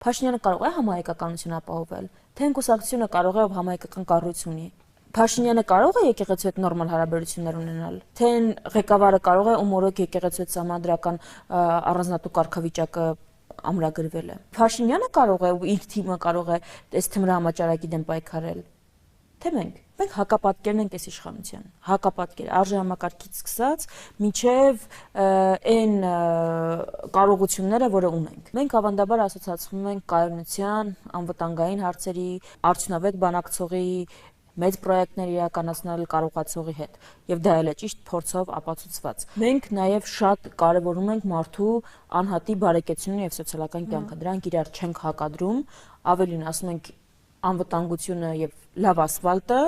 Փաշինյանը կարող է համահայկականություն ապահովել, թե կուսակցությունը կարող է համահայկական կառույց ունի։ Փաշինյանը կարող է եկեղեցու հետ նորմալ հարաբերություններ ունենալ, թե ղեկավարը կարող է ումորոք եկեղեցու հետ սահմանադրական առանձնատու կարգավիճակը ամրագրվել է։ Փաշինյանը կարող է ու իր թիմը կարող է այս թմրը համաճարակի դեմ պայքարել։ Թե մենք հակապատկերն ենք այս իշխանության, հակապատկեր, արժեհամակարգից սկսած մինչև այն կարողությունները, որը ունենք։ Մենք ավանդաբար ասոցացվում ենք կայունության, անվտանգային հարցերի, արդյունավետ բանակցողի, մեծ պրոյեկտներ իրականացնել կարողացողի հետ, եւ դա էլ է ճիշտ փորձով ապացուցված։ Մենք նաեւ շատ կարեւորում ենք մարդու անհատի բարեկեցությունը եւ սոցիալական կյանքը, դրանք իրար չենք հակադրում, ավելին ասում ենք անվտանգությունը եւ լավ ասֆալտը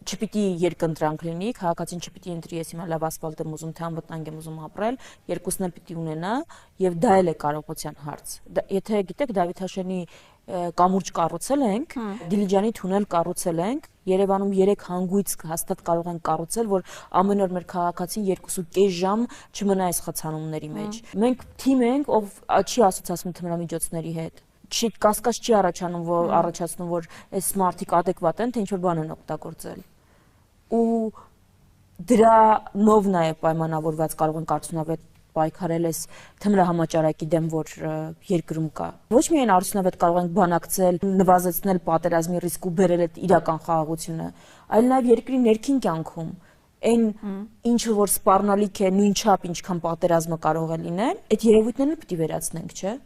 չպիտի երկընտրանք լինի, քաղաքացին չպիտի ընտրի, ես հիմա լավ ասֆալտ եմ ուզում, թե անվտանգ եմ ուզում ապրել, երկուսն էլ պիտի ունենա եւ դա էլ է կարողության հարց։ Եթե գիտեք Դավիթ Հաշենի կամուրջ կառուցել ենք, Դիլիջանի թունել կառուցել ենք, Երևանում 3 հանգույց հաստատ կարող ենք կառուցել, որ ամեն օր մեր քաղաքացին 2.5 ժամ չմնա այս խցանումների մեջ։ Մենք թիմ ենք, ով չի ասոցացվում թմրամիջոցների հետ։ Չի կասկած չի առաջացնում, որ այս մարդիկ adekvat են, թե ինչ որ բան են օգտագործել։ Ու դրանով նաև պայմանավորված կարող ենք արդյունավետ պայքարել այս թմրահամաճարակի դեմ, որ երկրում կա։ Ոչ միայն արդյունավետ կարող ենք բանակցել, նվազեցնել պատերազմի ռիսկ ու բերել այդ իրական խաղաղությունը, այլ նաև երկրի ներքին կյանքում այն ինչը որ սպառնալիք է նույնչափ ինչքան պատերազմը կարող է լինել, այդ երևույթներն էլ պիտի վերացնենք, չէ՞։